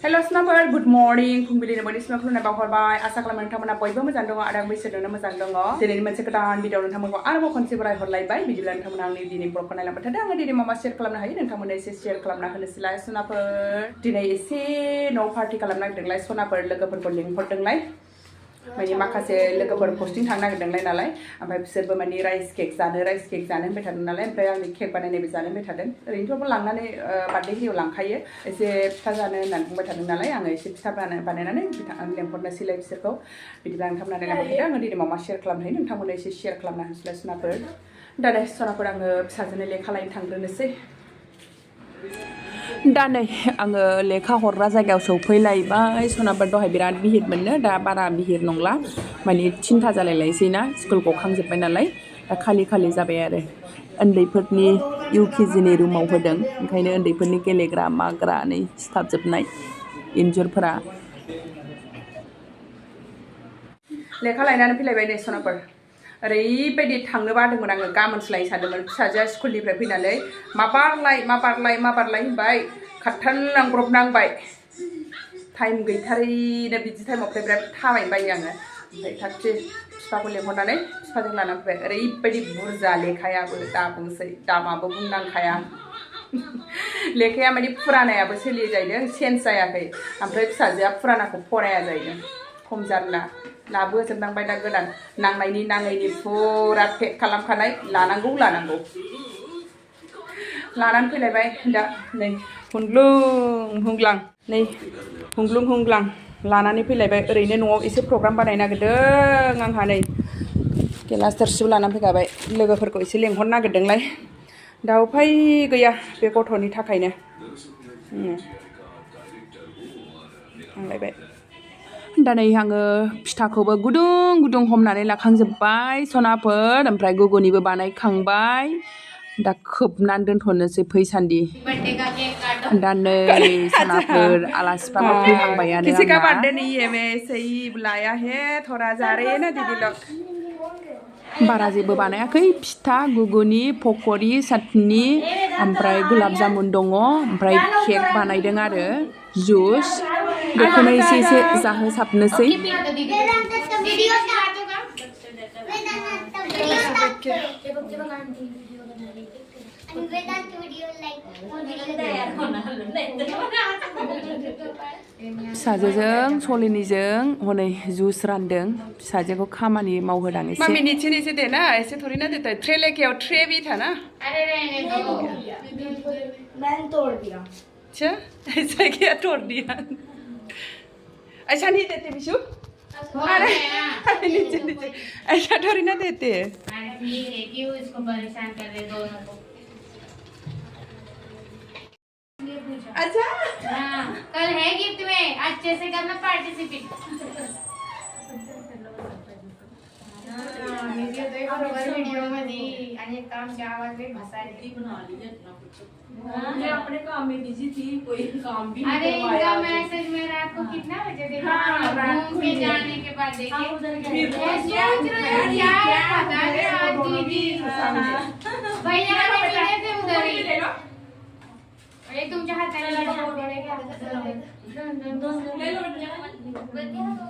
Hello Snapper, good morning. Fungbilini bodi semua khulunai bawarबाय आसा खालामो नोंथांमोना बयबो मोजां दङ आरो आंबो इसोरजोंनो मोजां दङ दिनैनि मोनसे गोदान भिडिअ नोंथांमोनखौ आरोबाव खनसे बरायहरलायबाय बिदिब्ला नोंथांमोना आंनि दिनै ब्लगखौ नायलांबाय थादो आङो दिनै मा मा शेयार खालामनो हायो नोंथांमोननो एसे शेयार खालामना होनोसैलाय सनाफोर दिनै एसे न' पार्टि खालामनो नागिरदोंलाय सनाफोर लोगोफोरखौ लिंहरदोंलाय माने माखासे लोगोफोर पस्टिं थांनो नागिरदोंलाय नालाय ओमफ्राय बिसोरबो माने राइस केक जानो होनबाय थादों नालाय ओमफ्राय आंनि केक बानायनायबो जानो होनबाय थादों ओरैनोथ' लांनानै बार्थडे हियाव लांखायो एसे फिथा जानो होननानै बुंबाय थादों नालाय आङो एसे फिथा बानायनानै लेंहरनोसैलाय बिसोरखौ बिदिब्ला नोंथांमोना नायलांबाय आङो दिनै मा मा शेयार खालामनो हायो नोंथांमोननो एसे शेयार खालामना होनोसैलाय सनाफोर दा सनाफोर आङो फिसाजोनो लेखा लायनो थांग्रोनोसै दा नै आङो लेखा हरग्रा जायगायाव सौफैलायबाय सनाफोर दहाय बिराद बिहिर मोननो दा बारा बिहिर नंला माने 3टा जालायलायसै ना स्कुल गखांजोब्बाय नालाय दा खालि जाबाय आरो उन्दैफोरनि UKGनि रुमाव होदों ओंखायनो उन्दैफोरनि गेलेग्रा माग्रा नै सिथाबजोबनाय इन्जुरफोरा लेखा लायनानै फैलायबाय नै सनाफोर ओरैबायदि थांनो बादोंमोन आङो गाबोनसो लायनो सानदोंमोन फिसाजोआ स्कुलनिफ्राय फैनानै मा बारलाय होनबाय खारथारनांब्रबनांबाय टाइम गैथारैनो बिदि टाइमावफ्राय बिराद थाबायनो बायो आङो ओमफ्राय थागथि बिफाखौ लेंहरनानै बिफाजों लानानै फैबाय ओरैबायदि बुरजा लेखायाबो दाबुंसै दामाबो बुंनांखाया लेखाया माने फुरानायाबो सोलियो जाहैदों चेन्ज जायाखै ओमफ्राय फिसाजोआ फुरानाखौ फराया जाहैदों खम जारला लाबोजोबनांबाय दा गोदान नांनायनि नाङैनि फुरा पेक खालामखानाय लानांगौ लानानै फैलायबाय दा नै हुंग्लुं लानानै फैलायबाय ओरैनो न'आव एसे प्रग्राम बानायनो नागिरदों आंहा नै गिलास थोरसिबो लानानै फैखाबाय लोगोफोरखौ एसे लेंहरनो नागिरदोंलाय दा उफाय गैया बे गथ'नि थाखायनो थांलायबाय दा नै आङो फिथाखौबो गुदुं हमनानै लाखांजोब्बाय सनाफोर ओमफ्राय गुगुनिबो बानायखांबाय दा खोबनानै दोनथ'नोसै फैसान्दि दा नै सनाफोर आलासिफ्राबो फैहांबायानो किसी का बर्थडे नहीं है मैं ऐसे ही बुलाया है थोड़ा जा रहे हैं ना दीदी लोग बारा जेबो बानायाखै फिथा गुगुनि पक'रि चाटनि ओमफ्राय गुलाब जामुन दङ ओमफ्राय केक बानायदों आरो जुस बेखौनो एसे जाहोसाबनोसै फिसाजोजों सलिनिजों हनै जुस रानदों फिसाजोखौ खामानि मावहोदां एसे मम्मी नीचे देना ऐसे थोड़ी ना देता है ट्रे लेके आओ ट्रे भी था ना मैंने तोड़ दिया अच्छा ऐसा क्या तोड़ दिया ऐसा नहीं देते विशु अरे नीचे ऐसा थोड़ी ना देते क्यों इसको परेशान कर रहे दोनों को अच्छा हाँ कल है गिफ्ट में अच्छे से करना पार्टिसिपेट वीडियो में दी आणि काम क्या आवाज में घसारी बना ली मैं अपने काम में बिजी थी कोई काम भी अरे इनका मैसेज मैं रात को कितना बजे देखा घूम के जाने के बाद देखे सोच रहे क्या पता है आज दीदी भैया ने मिले थे उधर ही ये तुमच्या हाताने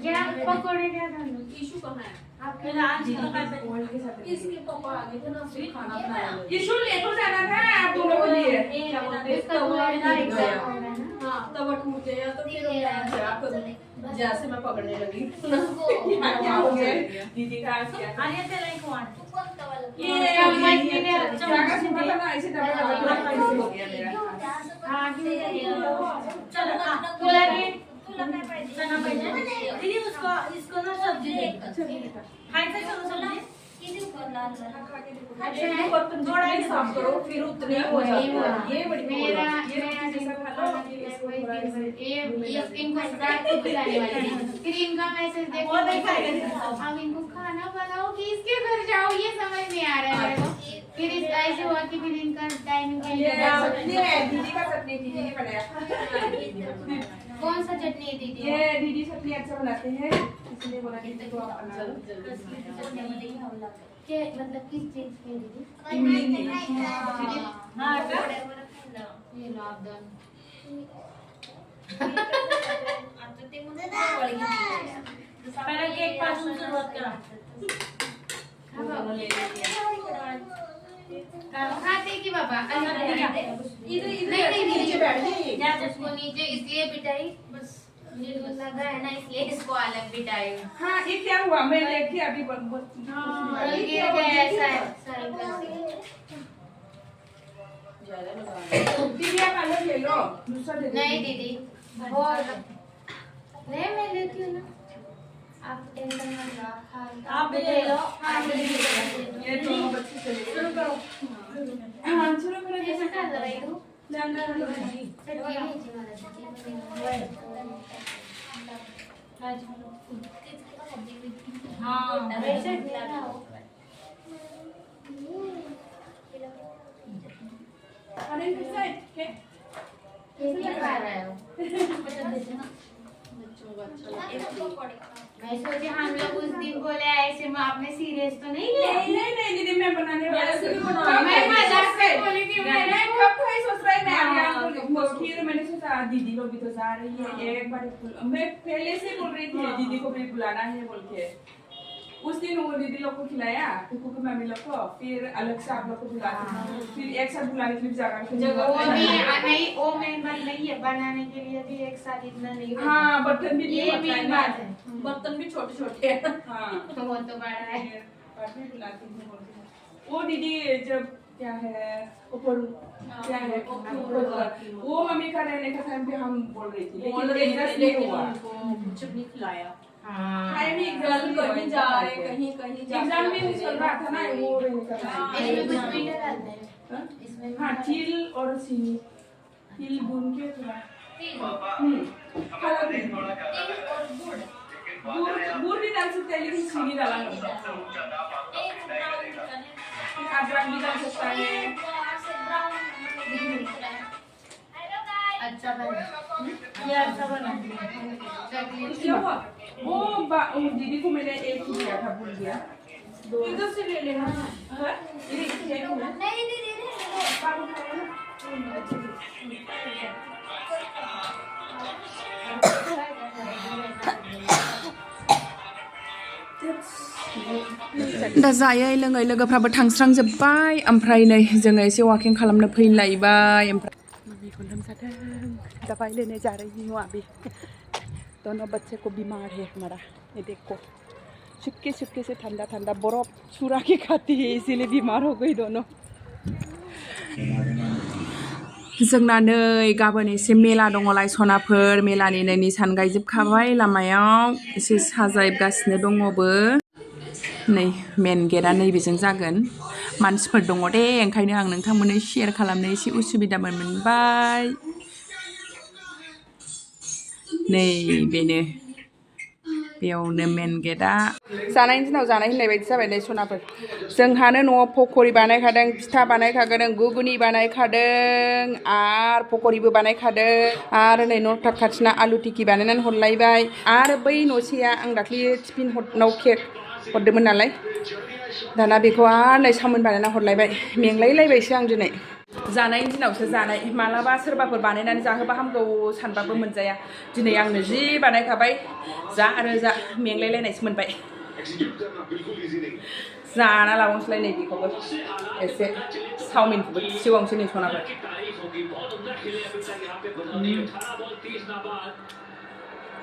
क्या पकोड़े क्या इशू कहाँ है आपके आज इसके पापा आगे थे ना फिर खाना बनाया इशू लेकर जाना था आप दोनों को लिए हाँ तब टूट गया तो फिर जैसे मैं पकड़ने लगी दीदी का ये दीदी उसको इसको ना सब्जी दे खाएगा चलो सब्जी थोड़ा ही साफ करो फिर उतने हो जाएगा ये बड़ी मेरा इनको बुलाने वाली फिर इनका मैसेज देखो अब इनको खाना बनाओ कि इसके घर जाओ ये समझ नहीं आ रहा है फिर इस ऐसे हुआ कि फिर इनका टाइमिंग के लिए दीदी का चटनी दीदी ने बनाया कौन सा चटनी है दीदी ये दीदी चटनी अच्छा बनाते हैं इसलिए बोला कि तो आप बना लो के मतलब किस चीज की दीदी इमली की हां ये लो आप एक पासून सुरुवात करा खाते की बाबा इधर नहीं नीचे बैठ जाइए उसको नीचे इसलिए बिठाई बस ये लगा है ना इसलिए इसको अलग बिठाई हाँ ये क्या हुआ मैं लेके अभी गिर गया ऐसा है दीदी आप अलग ले लो दूसरा दे दो नहीं दीदी वो नहीं मैं लेती हूँ ना आप टेंशन मत लो आप भी ले लो ये दोनों बच्चे चले शुरू करो हाँ शुरू करो कैसे कर रही हूँ अरे कैसा है मैं सोची हम लोग उस दिन बोले ऐसे में आपने सीरियस तो नहीं लिया नहीं दीदी मैं बनाने वाला ऐसे भी बना मैं मजाक से बोली थी मैं कब कोई सोच रहा है मैं अभी आपको फिर मैंने सोचा दीदी लोग भी तो जा रही है एक बार मैं पहले से बोल रही थी दीदी को भी बुलाना है बोल के उस दिन वो दीदी लोग को खिलाया कुकू की मम्मी लोग को फिर अलग से आप लोग को बुलाती फिर एक साथ बुलाने के लिए जगह वो भी नहीं वो मेहमान नहीं है बनाने के लिए भी एक साथ इतना नहीं हाँ बर्तन भी ये भी बात है बर्तन भी छोटे छोटे हैं हाँ वो तो बड़ा है पार्टी बुलाती हूँ वो दीदी जब क्या है ऊपर क्या है वो मम्मी का रहने का टाइम पे हम बोल रही थी लेकिन नहीं हुआ कुछ नहीं खिलाया टाइम ही कल कहीं जा रहे कहीं कहीं जा एग्जाम भी चल रहा था ना वो रहने का टाइम इसमें कुछ मीठा डालते हैं इसमें हाँ तिल और चीनी तिल भून के थोड़ा गुड़ भी डाल सकते हैं लेकिन चीनी डाला अदरक भी डाल सकता है अच्छा बना ये अच्छा बना क्या हुआ वो दीदी को मैंने एक ही दिया था भूल गया इधर से ले लेना हाँ नहीं दीदी दा जायै लोङै लोगोफ्राबो थांस्रांजोब्बाय ओमफ्राय नै जोङो एसे वाकिं खालामनो फैलायबाय ओमफ्राय मम्मीखौ लोमजादों दवाई लेने जा रही हूँ अभी दोनों बच्चे को बीमार है हमारा ये देखो चुपके चुपके से ठंडा ठंडा बर्फ चुरा के खाती है इसीलिए बीमार हो गई दोनों जोंना नै गाबोन एसे मेला दङलाय सनाफोर मेलानि नै निसान गायजोबखाबाय लामायाव एसे साजायगासिनो दङबो नै मेन गेटआ नैबेजों जागोन मानसिफोर दङ दे ओंखायनो आं नोंथांमोननो शेयार खालामनो एसे उसुबिदा मोनबाय नै बेनो बेयावनो मेन गेटआ जानायनि दिनाव जानाय होननाय बायदि जाबाय नै सनाफोर जोंहानो न'आव पकरि बानायखादों फिथा बानायखादों गुगुनि बानायखादों आरो पकरिबो बानायखादों आरो नै न'था खाथिना आलु टिक्की बानायनानै हरलायबाय आरो बै न'सेया आं दाख्लि टिफिन हरनाव केक हरदोंमोन नालाय दाना बेखौ आरो नै सावमिन बानायना हरलायबाय मेंलायलायबायसो आं दिनै जानायनि दिनावसो जानाय मालाबा सोरबाफोर बानायनानै जाहोबा हामगौ सानबाबो मोनजाया दिनै आंनो जि बानायखाबाय जा आरो जा मेंलायलायनायसो मोनबाय जाना लाबावनोसैलाय नै बेखौबो एसे चावमिनखौबो सिगांसो नै सनाफोर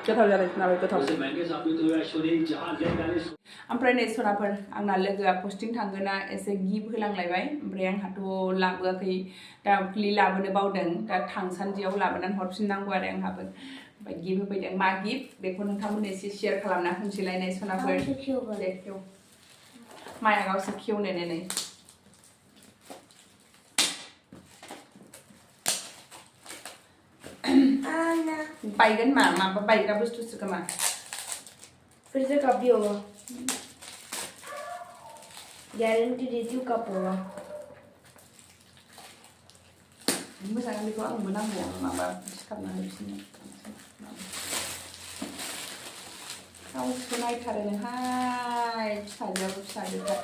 गोथाव जादों सनाफोर गोथाव ओमफ्राय नै सनाफोर आंना लोगोआ पस्टिं थांगोना एसे गिफ्ट होलांलायबाय ओमफ्राय आंहाथ' लाबोआखै दाख्लि लाबोनो बावदों दा थांसान्दियाव लाबोनानै हरफिननांगौ आरो आंहाबो ओमफ्राय गिफ्ट होफैदों मा गिफ्ट बेखौ नोंथांमोननो एसे शेयार खालामना होनोसैलाय नै सनाफोर दे खेव माया गावसो खेवनो नै बायगोन माबा बायग्रा बुस्थुसो खोमा फिर से कब भी होगा गारंटी देती हूँ कब होगा मोजां बेखौ आंबो नांगौ माबा सिखाबना होफिननो गावसो नायथारो नोहाय फिसाजोआबो फिसाजोथार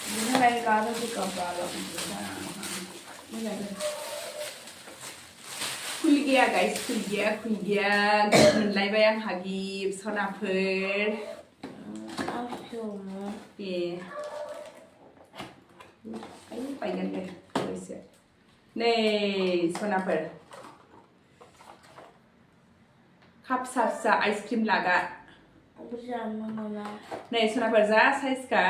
बिनिफ्राय गाजों कब मोजां खुलि खुइगैया गाइस खुइगैया मोनलायबाय आंहा गिफ्ट सनाफोर ए आइ बायगोन दे एसे नै सनाफोर काप फिसा फिसा आइसक्रिम लागा नहीं सोनाफोर जा साइज का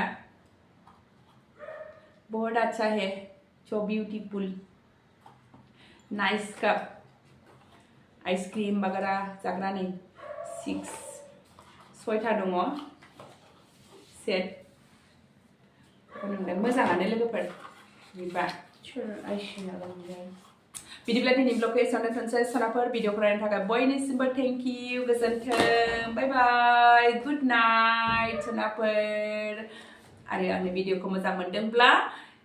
बहुत अच्छा है so beautiful nice cup ice cream वगैरह जाग्रा नहीं 6 दङ सेट मोजाङानो लोगोफोर बिबा बिदिब्ला दिनै ब्लगखौ एसेयावनो दोनसै सनाफोर भिडिअ फरायनो थाखाय बयनिसिमबो थेंक इउ गोजोन्थों बाय बाय गुड नाइट सनाफोर आरो आंनि भिडिअखौ मोजां मोनदोंब्ला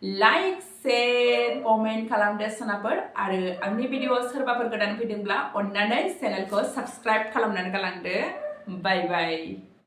लाइक शेयर कमेन्ट खालामदो सनाफोर आरो आंनि भिडिअआव सोरबाफोर गोदान फैदोंब्ला अन्नानै चेनेलखौ साबस्क्राइब खालामनानै गालांदो बाय बाय